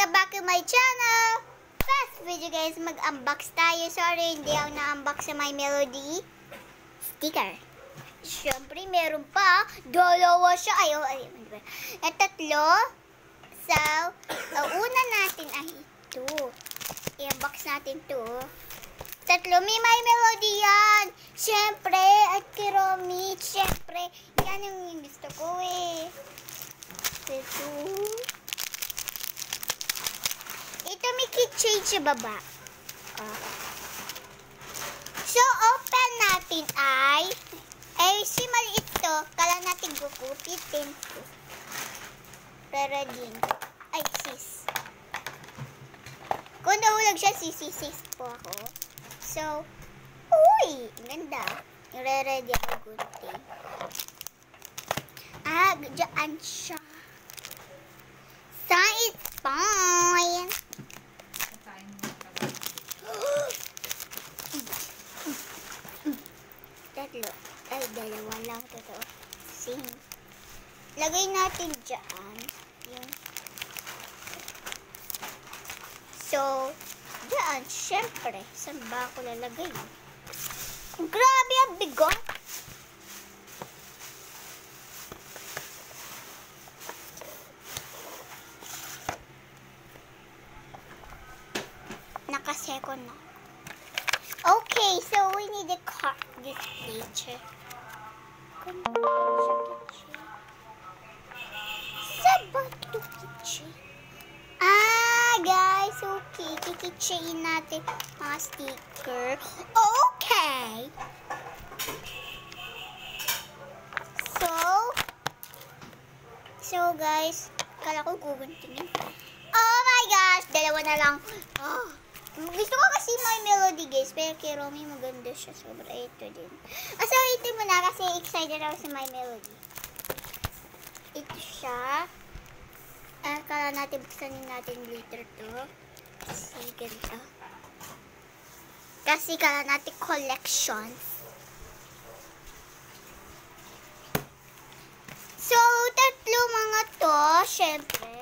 Welcome back to my channel! First video guys, mag-unbox tayo. Sorry, hindi ako na-unbox sa My Melody sticker. Siyempre, meron pa. Dalawa siya. Ay, tatlo. So, una natin ay ito. I-unbox natin to. Tatlo, may My Melody yan. Siyempre, at Kiromi. Siyempre, yan yung gusto ko eh. Ito. Ito may keychain sa baba. So, open natin ay si maliit to. Kala natin gugupitin. Pero din. Ay, sis. Kung nahulag siya, sis po ako. So, uy! Ganda. Nire-ready ako gunting. Diyan siya. So, it's fine. Tatlo. Ay, dalawa lang. Totoo. Sing. Lagay natin dyan. Yung. So, dyan. Siyempre. Saan ba ako lalagay? Grabe ang bigot. Naka-second na. Okay, so we need to cut this picture. Saan to picture? Guys, okay. Kikitchain natin mga sticker. Okay. So guys, kala ko guguntingin. Oh my gosh, dalawa na lang. Gusto ko kasi My Melody guys, pero kay Romy maganda siya. Sobra ito din. So ito muna kasi excited ako sa My Melody. Ito siya. Kala natin buksan natin later to. Kasi ganito. Kasi kala natin collections. So, tatlo mga to, syempre.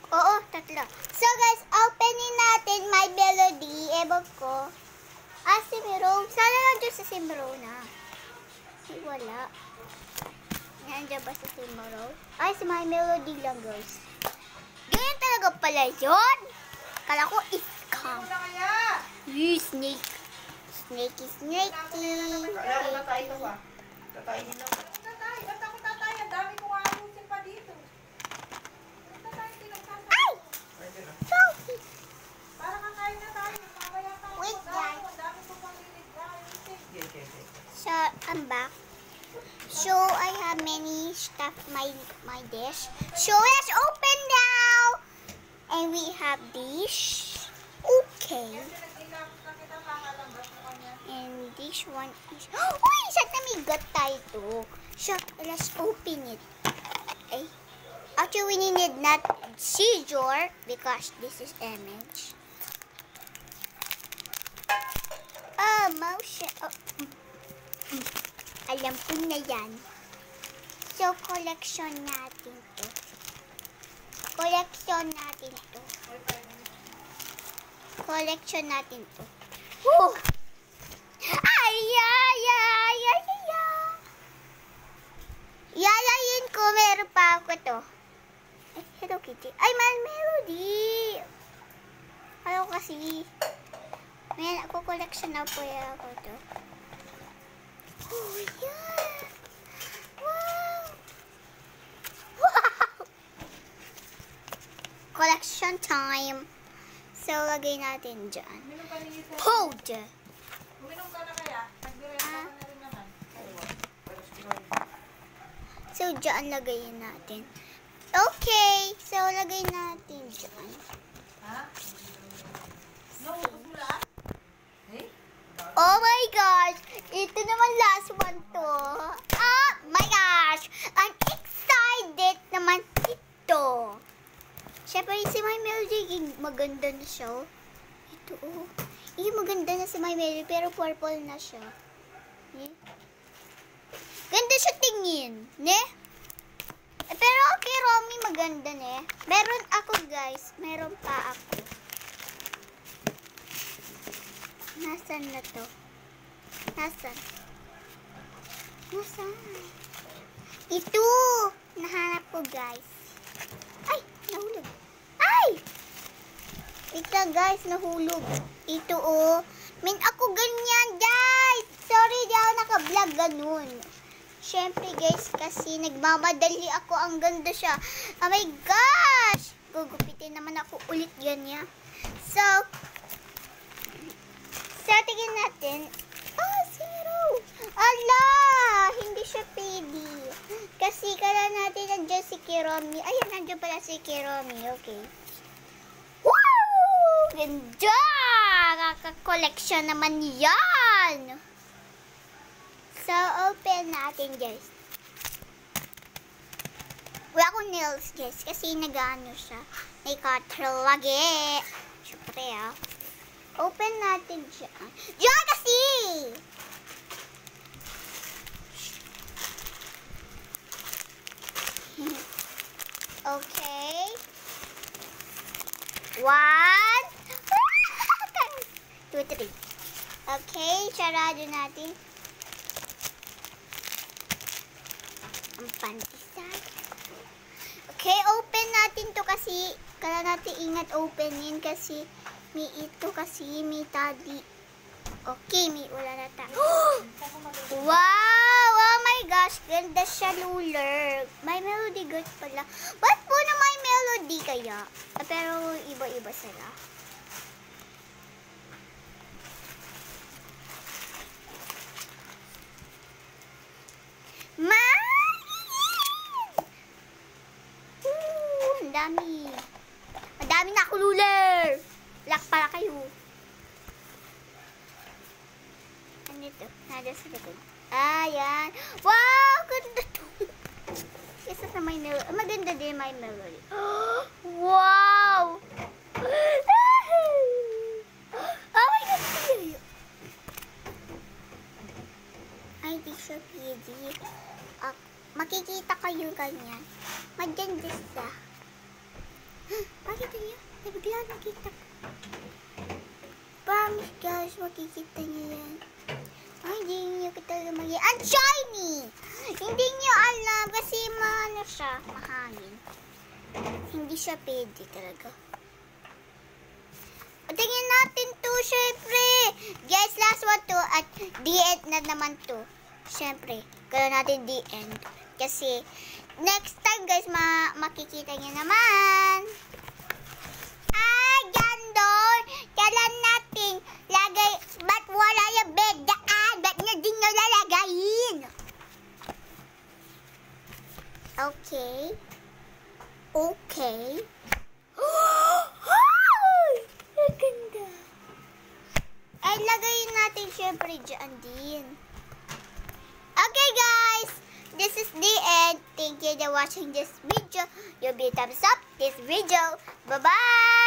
Oo, tatlo. So, guys, openin natin My Melody. Ewan ko. Si Miro. Sana lang dyan sa si Miro na. Wala. Nandiyan ba sa si Miro? Ay, si My Melody lang, guys. Ganyan talaga pala yun. Kala ko scam. Snake. Snakey. Tatay nila. Tatay, ba't ako tatay? Ang dami kong ayusin pa dito. Tatay, tinagsasabi. Ay! Sorry. Para kakain na tayo. Mamaya tayo. Wait, guys. Ang dami kong panginig na ayusin. So, I'm back. So, I have many stuff my dish. So, let's open now. And we have this. Okay. And this one is... Uy! Saan namigat tayo to? So, let's open it. Okay. Actually, we need not scissor because this is image. Motion. Alam ko na yan. So, collection natin to. Collection natin to. Woo! Yalayin ko, meron pa ako to. Hello Kitty. Ay, My Melody! Ayaw kasi. May ako collection na po ako to. Oh, yeah! Wow! Wow! Collection time. So, lagay natin dyan. Hold! Uminom ka na kaya? Nagdireta ka na rin naman. So, dyan lagayin natin. Okay. So, lagay natin dyan. Ha? Nautos mo lahat? Oh my gosh! Ito naman last one to. Oh my gosh! I'm excited naman ito. Siyempre, si My Melody, maganda na siya. Ito, oh. Maganda na si My Melody, pero purple na siya. Ganda siya tingin, ne? Pero kay Romy ganda na eh. Meron ako guys. Meron pa ako. Nasaan na to? Nasaan? Ito! Nahanap ko guys. Ay! Nahulog. Ay! Ito guys, nahulog. Ito oh. Min ako ganyan guys. Sorry, di ako naka-vlog ganun. Siyempre guys, kasi nagmamadali ako. Ang ganda siya. Oh my gosh! Gugupitin naman ako ulit ganyan. So, tingin natin. Oh, zero! Ala! Hindi siya pwede. Kasi kala natin nandiyan si Kiromi. Ayan, nandiyan pala si Kiromi. Okay. Woo! Ganda! Kaka-collection naman yan! So, open natin, guys. Wala akong nails, guys. Kasi nag-ano siya. May cutter lagi. Siyempre, ah. Open natin siya. Diyan kasi! Okay. 1, 2, 3. Okay, sarado natin. Ang pantisay. Okay, open natin to kasi kaya natin ingat openin kasi may ito kasi may tadi. Okay, may wala na ta. Wow! Oh my gosh, ganda siya, Luler. My Melody good pala. Ba't po na My Melody kaya? Pero iba-iba sila. Ang dami. Ang dami na ako, Luler. Lock para kayo. Ano ito? Nada sa likod. Ayan. Wow! Ganda to. Isa sa My Melody. Maganda din My Melody. Wow! Oh my God! Ay, di siya pwede. Makikita kayo ganyan. Maganda siya. Makita niyo? Bigla nakita ko. Promise guys, makikita niyo yan. Ay, hindi niyo kita lumagyan. Ang shiny! Hindi niyo alam kasi maano siya, mahangin. Hindi siya pwede talaga. Tingin natin to, syempre. Guys, last one to at the end na naman to. Syempre, gawin natin the end. Kasi, next time guys, makikita niyo naman. Ay, gandon! Kailan natin lagay, ba't wala yung bed daan? Ba't nyo din nyo lalagayin? Okay. Okay. Ang ganda. Ay, lagayin natin syempre dyan din. Okay guys, this is the end. Thank you for watching this video. You'll be thumbs up this video. Bye-bye!